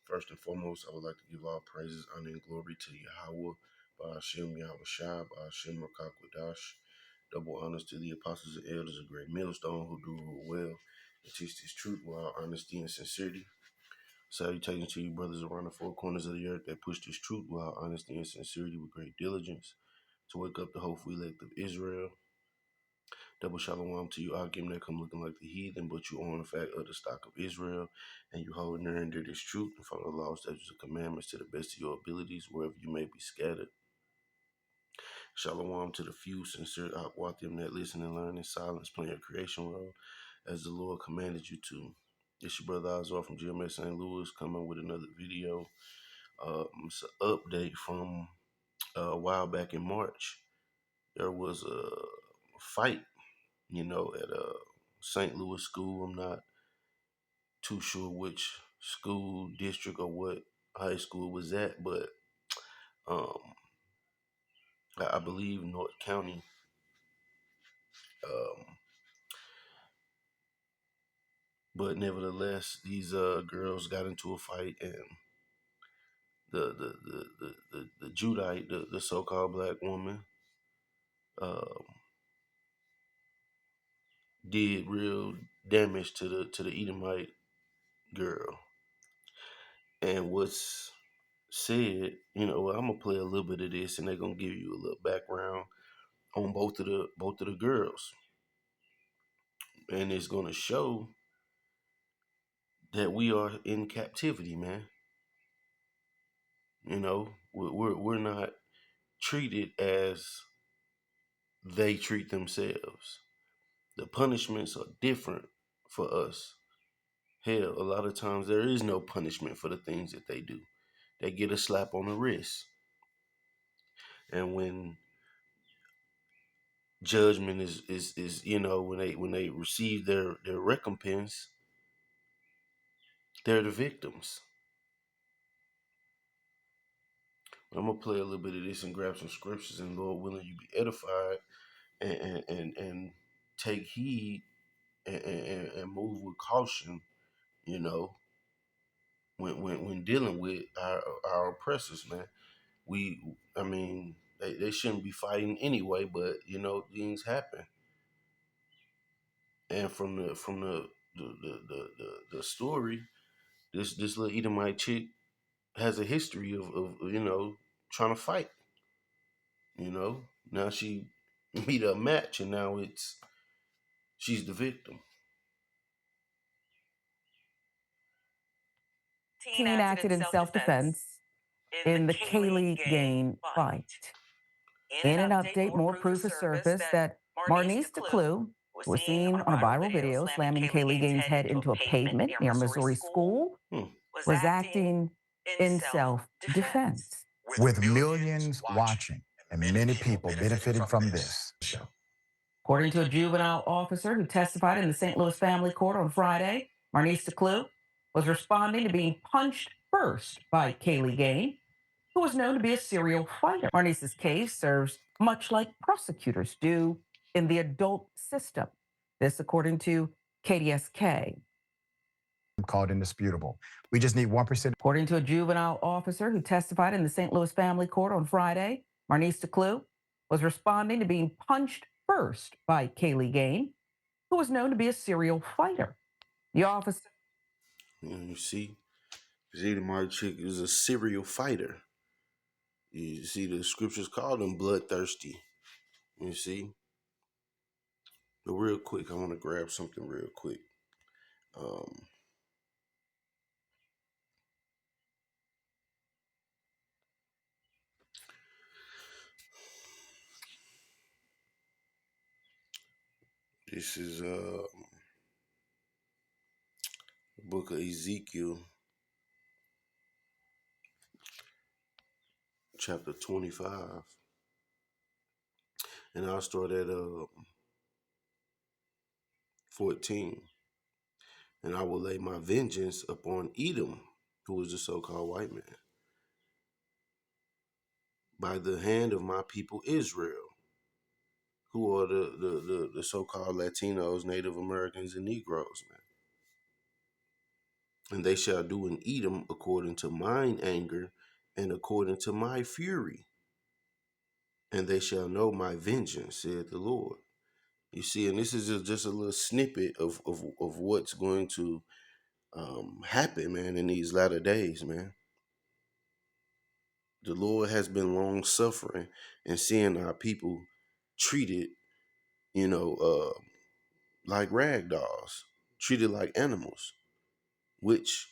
First and foremost, I would like to give all praises, honor, and glory to Yahweh, Ba'ashem Yahweh Shai, Ba'ashem Rakakwadash. Double honors to the apostles and elders of Great Millstone who do rule well and teach this truth with all honesty and sincerity. Salutations to you, brothers around the four corners of the earth that push this truth with all honesty and sincerity with great diligence to wake up the hopeful elect of Israel. Double shalom to you, Akim, that come looking like the heathen, but you own the fact of the stock of Israel, and you hold near and dear this truth and follow the laws, statutes, and commandments to the best of your abilities, wherever you may be scattered. Shalom to the few sincere Akwathim that listen and learn in silence, playing a creation role as the Lord commanded you to. It's your brother Azar from GMS St. Louis coming with another video. It's an update from a while back in March. There was a fight, at a St. Louis school. I'm not too sure which school district or what high school it was at, but I believe North County. But nevertheless, these girls got into a fight, and the judite, the so-called black woman, did real damage to the Edomite girl. And what's said, I'm gonna play a little bit of this, and they're gonna give you a little background on both of the girls, and it's gonna show that we are in captivity, man. We're not treated as they treat themselves. The punishments are different for us. Hell, a lot of times there is no punishment for the things that they do. They get a slap on the wrist. And when judgment is when they receive their recompense, they're the victims. I'm gonna play a little bit of this and grab some scriptures, and Lord willing, you be edified and take heed and move with caution, when dealing with our oppressors, man. They shouldn't be fighting anyway, but things happen. And from the story, this little Edomite chick has a history of trying to fight. Now she meet a match, and now she's the victim. Teen acted in self-defense in the Kaylee Gain fight. In an update, more proof has surfaced that Marnice DeClue was seen on a viral video slamming Kaylee Gain's head into a pavement near Missouri school, was acting in self-defense. With millions watching and many people benefited from this show. According to a juvenile officer who testified in the St. Louis family court on Friday, Marnice DeClue was responding to being punched first by Kaylee Gain, who was known to be a serial fighter. Marnice's case serves much like prosecutors do in the adult system. This according to KDSK. Called indisputable. We just need 1%. According to a juvenile officer who testified in the St. Louis family court on Friday, Marnice DeClue was responding to being punched first by Kaylee Gain, who was known to be a serial fighter. The officer... You see, Edomite chick is a serial fighter. You see, the scriptures call them bloodthirsty. You see? But real quick, I want to grab something real quick. This is the book of Ezekiel, chapter 25. And I'll start at 14. And I will lay my vengeance upon Edom, who is the so-called white man, by the hand of my people Israel, who are the so-called Latinos, Native Americans, and Negroes, man. And they shall do in Edom according to mine anger and according to my fury. And they shall know my vengeance, said the Lord. You see, and this is just a little snippet of what's going to happen, man, in these latter days, man. The Lord has been long suffering and seeing our people treated, you know, like rag dolls, treated like animals, which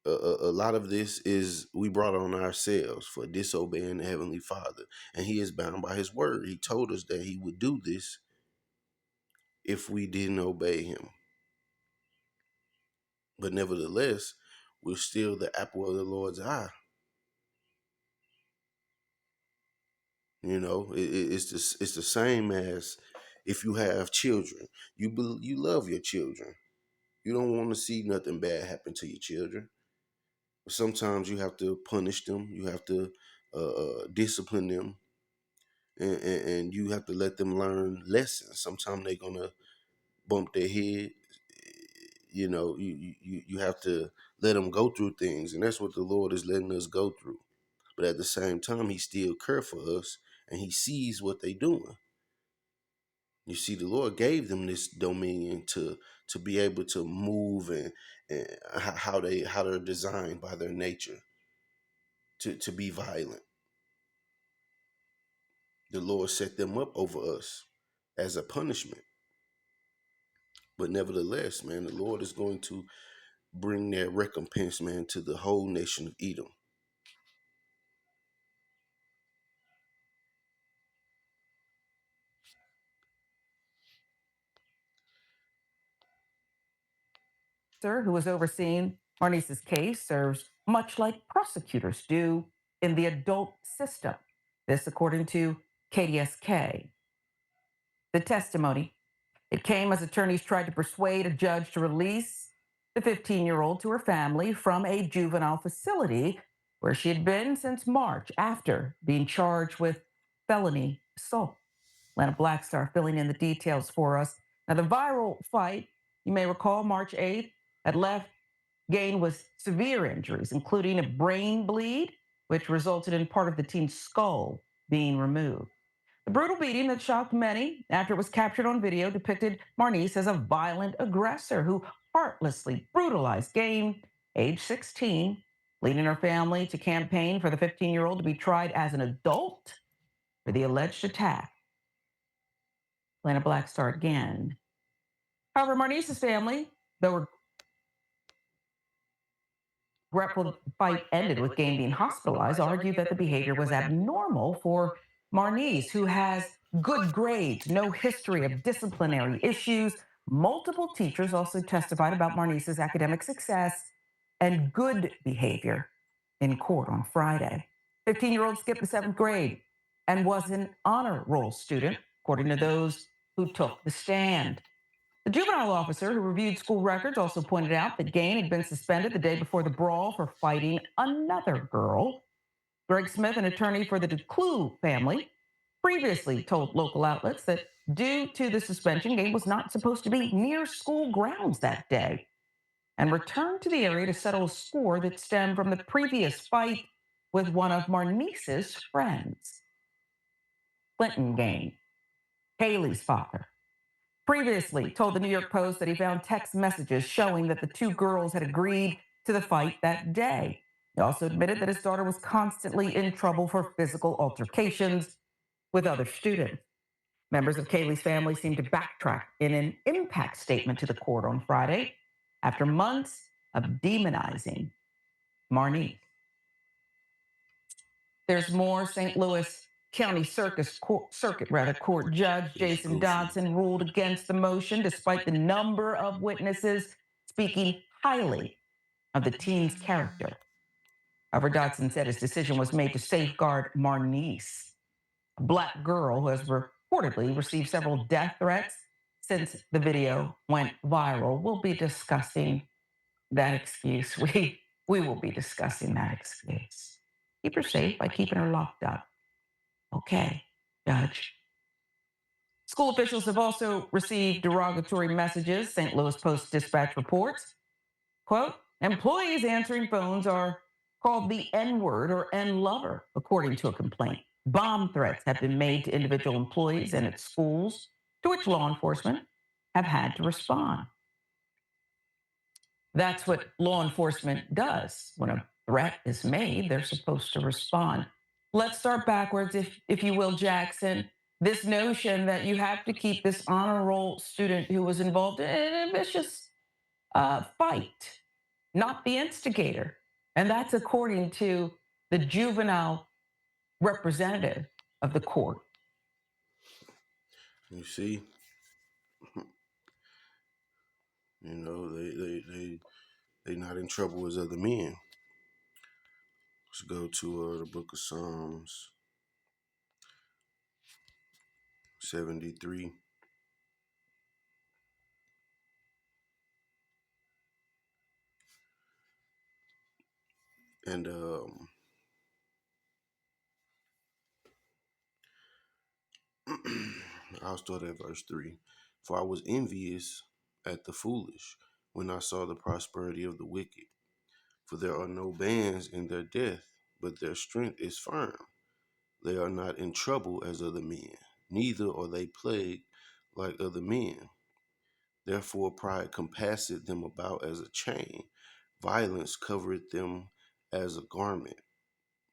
a lot of this is we brought on ourselves for disobeying the Heavenly Father. And He is bound by His word. He told us that He would do this if we didn't obey Him. But nevertheless, we're still the apple of the Lord's eye. You know, it's the same as if you have children. You love your children. You don't want to see nothing bad happen to your children. Sometimes you have to punish them. You have to discipline them, and you have to let them learn lessons. Sometimes they're gonna bump their head. You know, you have to let them go through things, and that's what the Lord is letting us go through. But at the same time, He still cares for us, and He sees what they're doing. You see, the Lord gave them this dominion to be able to move and how they're designed by their nature to be violent. The Lord set them up over us as a punishment. But nevertheless, man, the Lord is going to bring their recompense, man, to the whole nation of Edom. Who was overseeing Marnice's case serves much like prosecutors do in the adult system. This, according to KDSK. The testimony, it came as attorneys tried to persuade a judge to release the 15-year-old to her family from a juvenile facility where she had been since March after being charged with felony assault. Lana Blackstar filling in the details for us. Now, the viral fight, you may recall, March 8th, had left Gain with severe injuries, including a brain bleed, which resulted in part of the teen's skull being removed. The brutal beating that shocked many after it was captured on video depicted Marnice as a violent aggressor who heartlessly brutalized Gain, age 16, leading her family to campaign for the 15-year-old to be tried as an adult for the alleged attack. Lana Blackstar again. However, Marnice's family, though regretful the fight ended with Game being hospitalized, argued that the behavior was abnormal for Marnice, who has good grades, no history of disciplinary issues. Multiple teachers also testified about Marnice's academic success and good behavior in court on Friday. 15-year-old skipped the seventh grade and was an honor roll student, according to those who took the stand. The juvenile officer who reviewed school records also pointed out that Gain had been suspended the day before the brawl for fighting another girl. Greg Smith, an attorney for the DeClue family, previously told local outlets that due to the suspension, Gain was not supposed to be near school grounds that day and returned to the area to settle a score that stemmed from the previous fight with one of Marnice's friends. Clinton Gain, Haley's father, previously told the New York Post that he found text messages showing that the two girls had agreed to the fight that day. He also admitted that his daughter was constantly in trouble for physical altercations with other students. Members of Kaylee's family seemed to backtrack in an impact statement to the court on Friday after months of demonizing Marnice. There's more. St. Louis County Circuit Court Judge Jason Dodson ruled against the motion despite the number of witnesses speaking highly of the teen's character. However, Dodson said his decision was made to safeguard Marnice, a Black girl who has reportedly received several death threats since the video went viral. We'll be discussing that excuse. We will be discussing that excuse. Keep her safe by keeping her locked up. Okay, Judge. School officials have also received derogatory messages, St. Louis Post Dispatch reports. Quote, Employees answering phones are called the N word or N lover, according to a complaint. Bomb threats have been made to individual employees and at schools, to which law enforcement have had to respond. That's what law enforcement does. When a threat is made, they're supposed to respond. Let's start backwards, if you will, Jackson. This notion that you have to keep this honor roll student who was involved in a vicious fight, not the instigator. And that's according to the juvenile representative of the court. You see, you know, they not in trouble as other men. Let's go to the book of Psalms 73. And I'll start at verse 3. For I was envious at the foolish when I saw the prosperity of the wicked. For there are no bands in their death, but their strength is firm. They are not in trouble as other men, neither are they plagued like other men. Therefore pride compasseth them about as a chain, violence covereth them as a garment.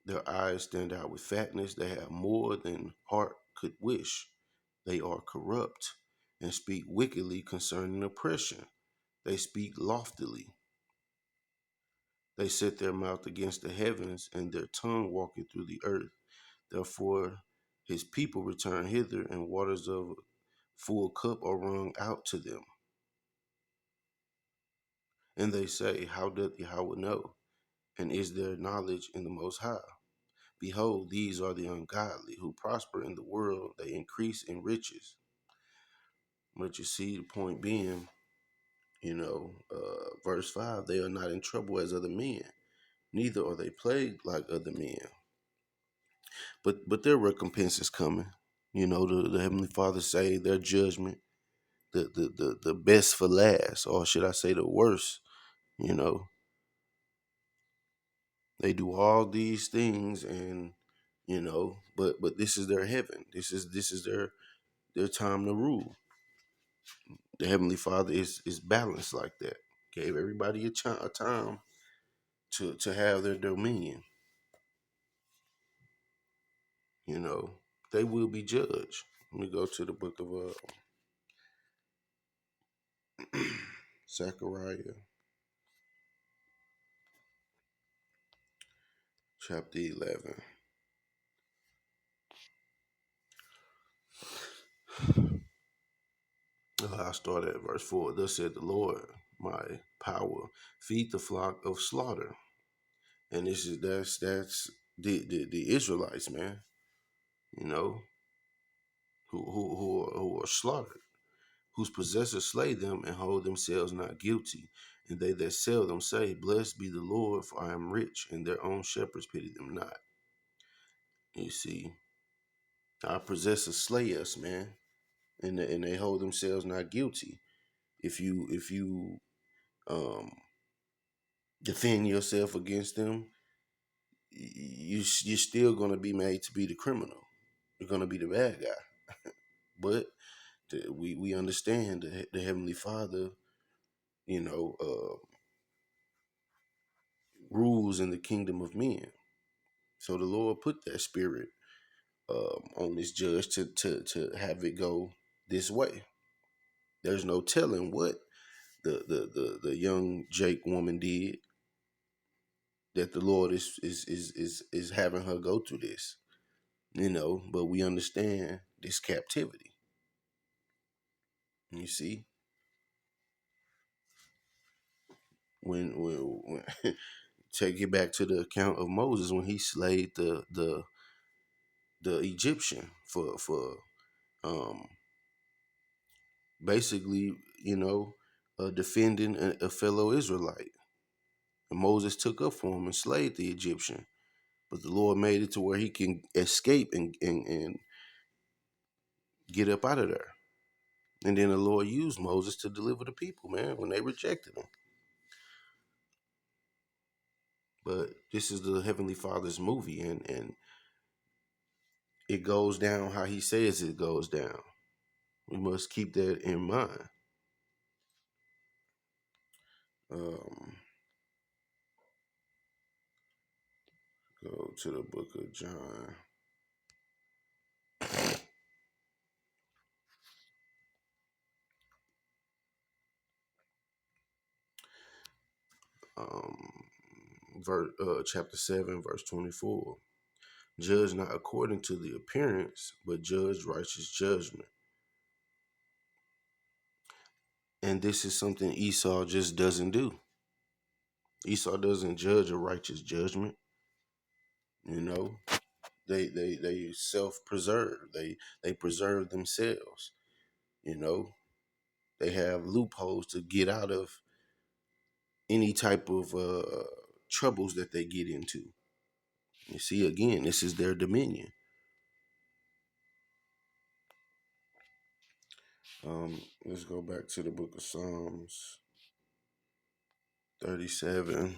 Their eyes stand out with fatness, they have more than heart could wish. They are corrupt, and speak wickedly concerning oppression. They speak loftily. They set their mouth against the heavens, and their tongue walketh through the earth. Therefore his people return hither, and waters of full cup are wrung out to them. And they say, how doth Yahweh know? And is there knowledge in the Most High? Behold, these are the ungodly who prosper in the world, they increase in riches. But you see, the point being, verse 5, they are not in trouble as other men, neither are they plagued like other men. But their recompense is coming. The Heavenly Father say their judgment, the best for last, or should I say the worst, you know. They do all these things, and but this is their heaven. This is their time to rule. The Heavenly Father is balanced like that. Gave everybody a time to have their dominion. They will be judged. Let me go to the book of Zechariah, chapter 11. I start at verse 4. Thus said the Lord, my power, feed the flock of slaughter. And that's the Israelites, man. Who are slaughtered, whose possessors slay them and hold themselves not guilty. And they that sell them say, blessed be the Lord, for I am rich, and their own shepherds pity them not. You see, our possessors slay us, man, and they hold themselves not guilty. If you defend yourself against them, you're still going to be made to be the criminal. You're going to be the bad guy. But we understand the Heavenly Father, rules in the kingdom of men. So the Lord put that spirit on this judge to have it go this way. There's no telling what the young Jake woman did, that the Lord is having her go through this. But we understand this captivity. You see, when take it back to the account of Moses when he slayed the Egyptian for basically defending a fellow Israelite. And Moses took up for him and slayed the Egyptian, but the Lord made it to where he can escape and get up out of there. And then the Lord used Moses to deliver the people, man, when they rejected him. But this is the Heavenly Father's movie, and it goes down how He says it goes down. We must keep that in mind. Um, go to the book of John. Um, chapter 7, verse 24. Judge not according to the appearance, but judge righteous judgment. And this is something Esau just doesn't do. Esau doesn't judge a righteous judgment. You know, they self-preserve. They preserve themselves. You know, they have loopholes to get out of any type of troubles that they get into. You see, again, this is their dominion. Let's go back to the book of Psalms 37.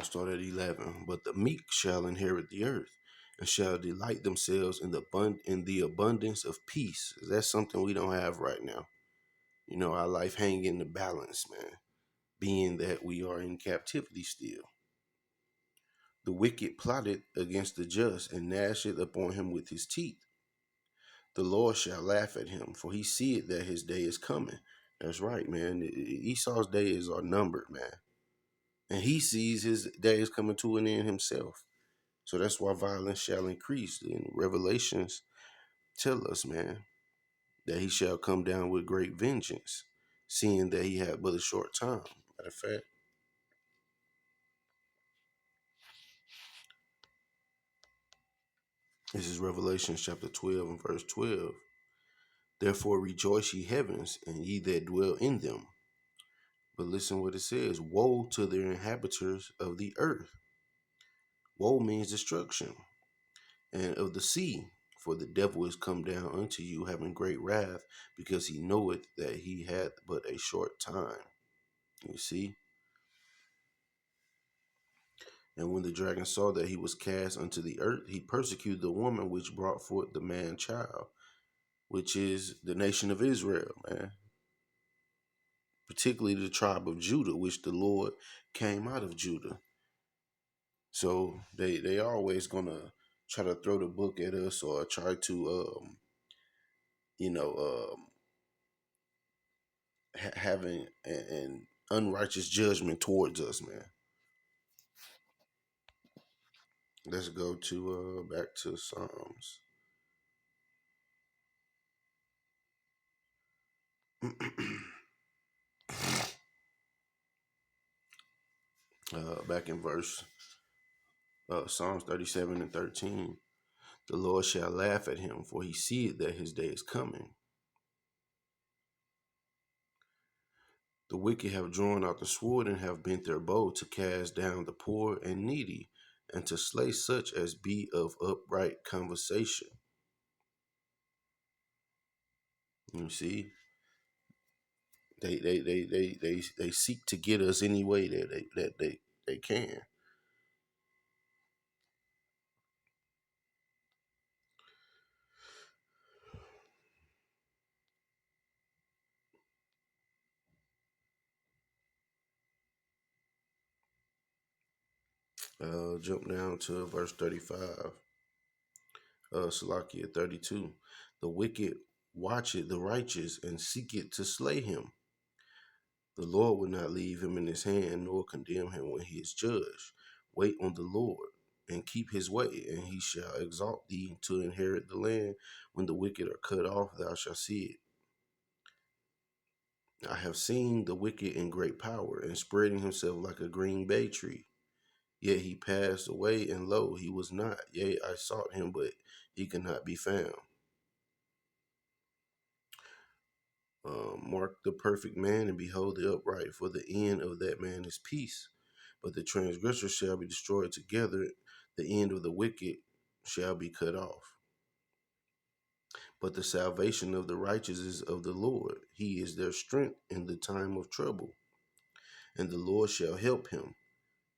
Start at 11. But the meek shall inherit the earth, and shall delight themselves in the abundance of peace. That's something we don't have right now. You know, our life hang in the balance, man, being that we are in captivity still. The wicked plotted against the just, and gnasheth upon him with his teeth. The Lord shall laugh at him, for he seeth that his day is coming. That's right, man. Esau's days are numbered, man. And he sees his days coming to an end himself. So that's why violence shall increase. And Revelations tell us, man, that he shall come down with great vengeance, seeing that he had but a short time. Matter of fact, this is Revelation chapter 12 and verse 12. Therefore rejoice ye heavens, and ye that dwell in them. But listen what it says. Woe to the inhabitants of the earth. Woe means destruction. And of the sea, for the devil is come down unto you, having great wrath, because he knoweth that he hath but a short time. You see? And when the dragon saw that he was cast unto the earth, he persecuted the woman which brought forth the man child, which is the nation of Israel, man. Particularly the tribe of Judah, which the Lord came out of Judah. So they always gonna try to throw the book at us or try to you know having an unrighteous judgment towards us, man. Let's go to back to Psalms. Back in verse Psalms 37 and 13. The Lord shall laugh at him, for he seeth that his day is coming. The wicked have drawn out the sword and have bent their bow to cast down the poor and needy, and to slay such as be of upright conversation. You see, they seek to get us any way that they can. Jump down to verse 35. Salakia 32. The wicked watcheth the righteous and seeketh to slay him. The Lord will not leave him in his hand, nor condemn him when he is judged. Wait on the Lord, and keep his way, and he shall exalt thee to inherit the land. When the wicked are cut off, thou shalt see it. I have seen the wicked in great power, and spreading himself like a green bay tree. Yet he passed away, and lo, he was not. Yea, I sought him, but he could not be found. Mark the perfect man, and behold the upright, for the end of that man is peace. but the transgressors shall be destroyed together. The end of the wicked shall be cut off. But the salvation of the righteous is of the Lord. He is their strength in the time of trouble. And the Lord shall help them,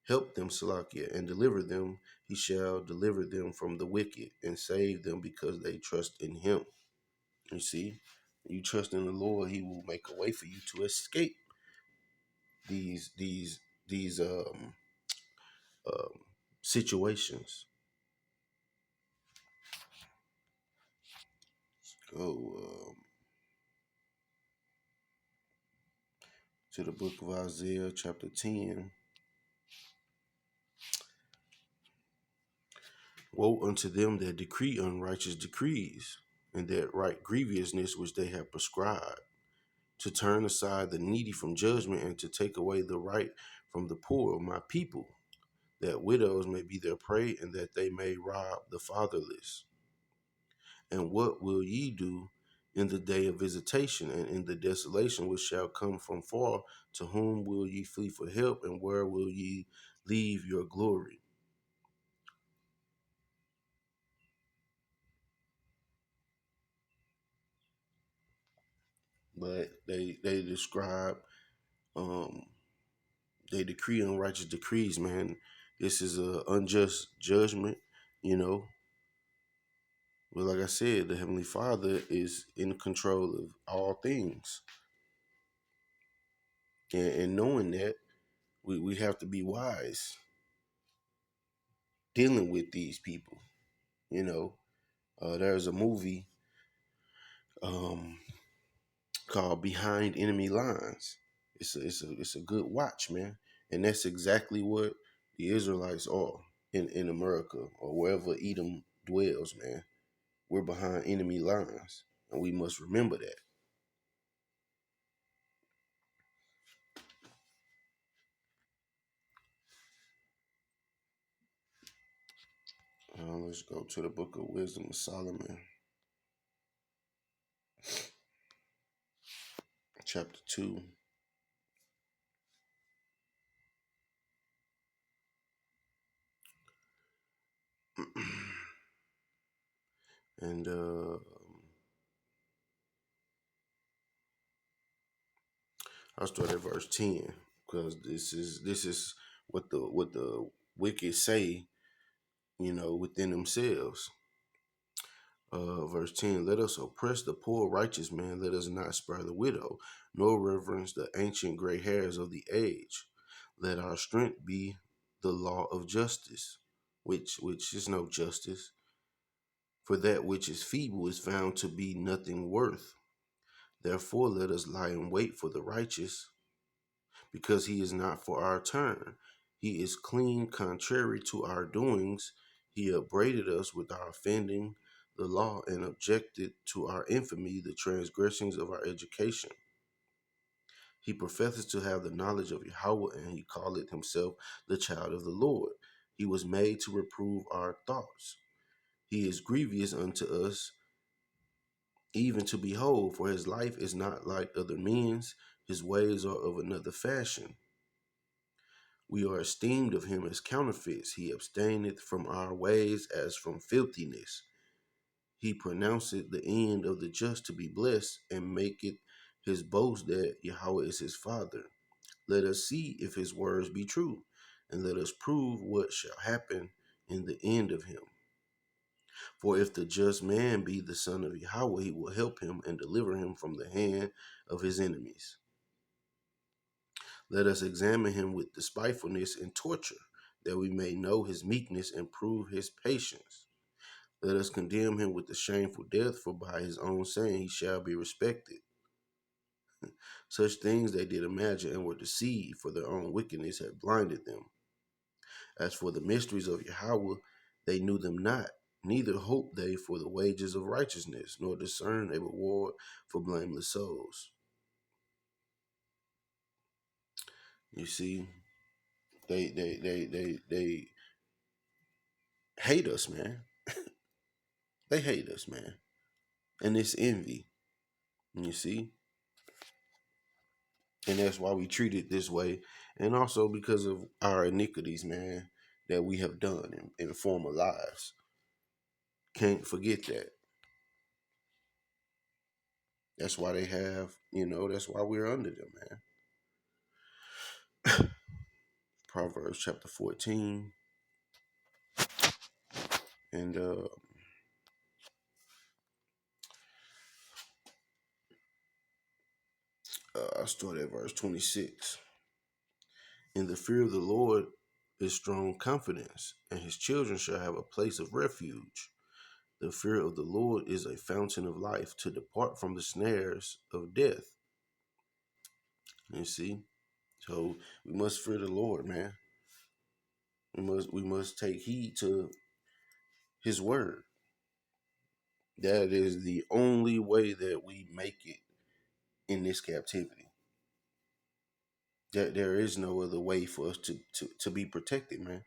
Salakia, and deliver them. He shall deliver them from the wicked and save them because they trust in him. You see, you trust in the Lord, he will make a way for you to escape these situations. Go to the book of Isaiah, chapter 10. Woe unto them that decree unrighteous decrees, and that right grievousness which they have prescribed, to turn aside the needy from judgment, and to take away the right from the poor of my people, that widows may be their prey, and that they may rob the fatherless. And what will ye do in the day of visitation, and in the desolation which shall come from far? To whom will ye flee for help, and where will ye leave your glory? But they describe, they decree unrighteous decrees, man. This is a unjust judgment, you know. But like I said, the Heavenly Father is in control of all things. And knowing that, we have to be wise dealing with these people, you know. There's a movie um, called Behind Enemy Lines. It's a good watch, man. And that's exactly what the Israelites are in America or wherever Edom dwells, man. We're behind enemy lines, and we must remember that. Let's go to the Book of Wisdom of Solomon, chapter 2. And I'll start at verse 10, because this is what the wicked say, within themselves. Verse 10, let us oppress the poor righteous man, let us not spare the widow, nor reverence the ancient gray hairs of the age. Let our strength be the law of justice, which is no justice. For that which is feeble is found to be nothing worth. Therefore let us lie in wait for the righteous, because he is not for our turn. He is clean contrary to our doings. He upbraided us with our offending the law, and objected to our infamy the transgressions of our education. He professes to have the knowledge of Yahweh, and he calleth himself the child of the Lord. He was made to reprove our thoughts. He is grievous unto us, even to behold, for his life is not like other men's, his ways are of another fashion. We are esteemed of him as counterfeits. He abstaineth from our ways as from filthiness. He pronounceth the end of the just to be blessed, and maketh his boast that Yahweh is his father. Let us see if his words be true, and let us prove what shall happen in the end of him. For if the just man be the son of Yahweh, he will help him and deliver him from the hand of his enemies. Let us examine him with despitefulness and torture, that we may know his meekness and prove his patience. Let us condemn him with the shameful death, for by his own saying he shall be respected. Such things they did imagine, and were deceived, for their own wickedness had blinded them. As for the mysteries of Yahweh, they knew them not, neither hoped they for the wages of righteousness, nor discerned a reward for blameless souls. You see, they hate us, man. They hate us, man. And it's envy. You see? And that's why we treat it this way. And also because of our iniquities, man, that we have done in former lives. Can't forget that. That's why they have, that's why we're under them, man. Proverbs chapter 14. And I start at verse 26. In the fear of the Lord is strong confidence, and his children shall have a place of refuge. The fear of the Lord is a fountain of life, to depart from the snares of death. You see? So we must fear the Lord, man. We must take heed to his word. That is the only way that we make it in this captivity. There is no other way for us to be protected, man.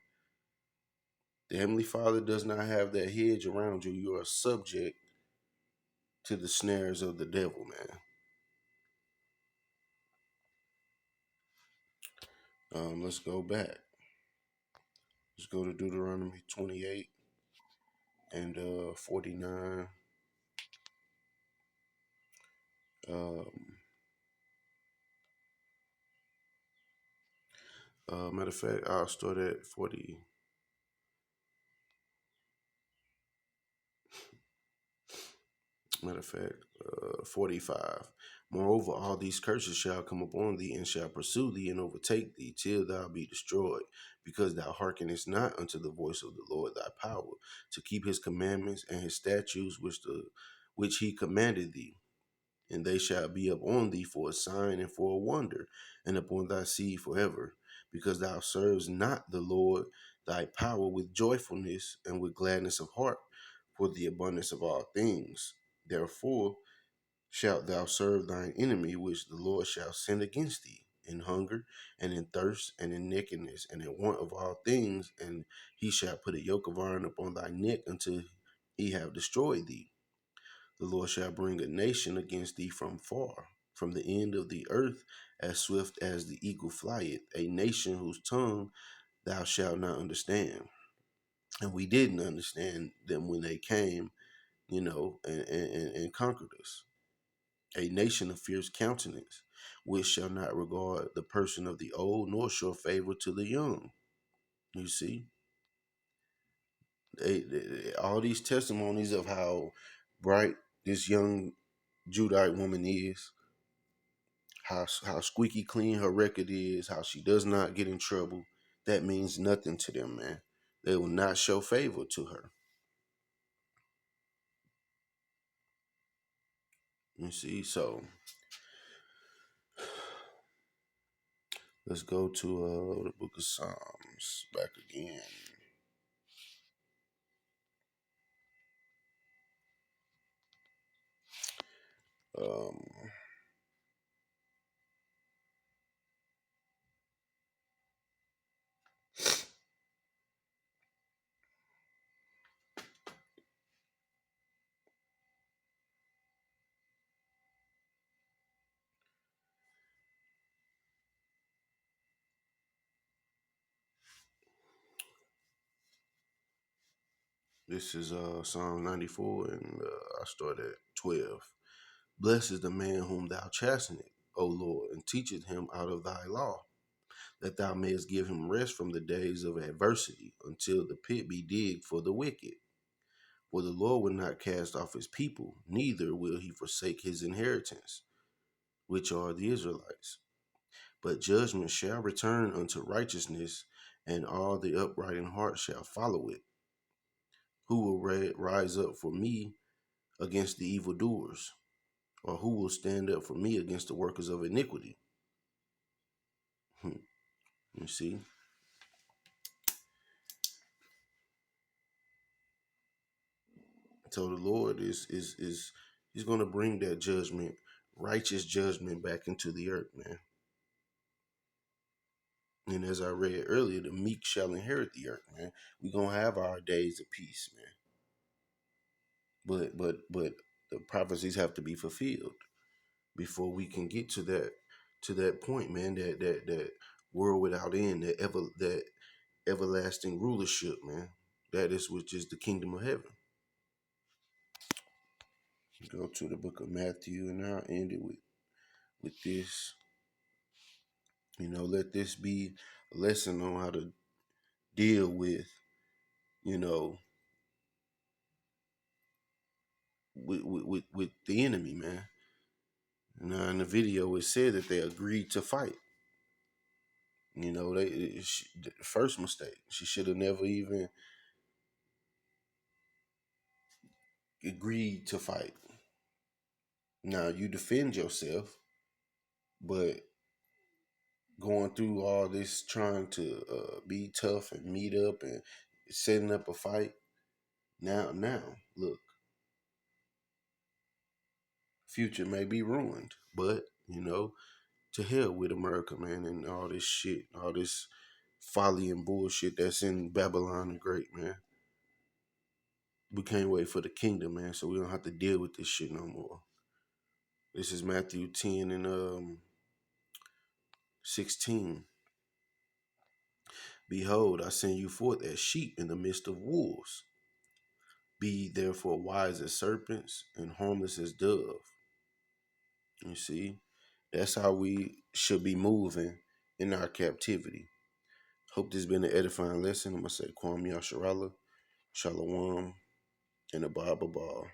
The Heavenly Father does not have that hedge around you. You are subject to the snares of the devil, man. Let's go back. Let's go to Deuteronomy 28 and 49. Um, Matter of fact, I'll start at 40. Matter of fact, 45. Moreover, all these curses shall come upon thee, and shall pursue thee, and overtake thee, till thou be destroyed, because thou hearkenest not unto the voice of the Lord thy power, to keep his commandments and his statutes which he commanded thee. And they shall be upon thee for a sign and for a wonder, and upon thy seed forever, because thou servest not the Lord thy power with joyfulness and with gladness of heart, for the abundance of all things. Therefore shalt thou serve thine enemy, which the Lord shall send against thee, in hunger, and in thirst, and in nakedness, and in want of all things, and he shall put a yoke of iron upon thy neck until he have destroyed thee. The Lord shall bring a nation against thee from far, from the end of the earth, as swift as the eagle flieth, a nation whose tongue thou shalt not understand. And we didn't understand them when they came, and conquered us. A nation of fierce countenance, which shall not regard the person of the old, nor show favor to the young. You see, all these testimonies of how bright this young Judite woman is, how squeaky clean her record is, how she does not get in trouble, that means nothing to them, man. They will not show favor to her. You see, so let's go to the book of Psalms back again. Um, this is Psalm 94, and I start at 12. Blessed is the man whom thou chastenest, O Lord, and teacheth him out of thy law, that thou mayest give him rest from the days of adversity, until the pit be digged for the wicked. For the Lord will not cast off his people, neither will he forsake his inheritance, which are the Israelites. But judgment shall return unto righteousness, and all the upright in heart shall follow it. Who will rise up for me against the evildoers? Or who will stand up for me against the workers of iniquity? You see? So the Lord is he's going to bring that judgment, righteous judgment, back into the earth, man. And as I read earlier, the meek shall inherit the earth, man. We're gonna have our days of peace, man. But the prophecies have to be fulfilled before we can get to that to that point, man. That world without end, that everlasting rulership, man. That is which is the kingdom of heaven. Go to the book of Matthew, and I'll end it with this. Let this be a lesson on how to deal with, you know, with the enemy, man. Now in the video, it said that they agreed to fight. The first mistake. She should have never even agreed to fight. Now you defend yourself, but going through all this trying to be tough and meet up and setting up a fight. Now, look, future may be ruined, but to hell with America, man, and all this shit, all this folly and bullshit that's in Babylon the Great, man. We can't wait for the kingdom, man, so we don't have to deal with this shit no more. This is Matthew 10 and 16. Behold, I send you forth as sheep in the midst of wolves. Be therefore wise as serpents and harmless as dove. You see, that's how we should be moving in our captivity. Hope this has been an edifying lesson. I'm going to say Kwame Yasharala, Shalom, and a Baba Ball.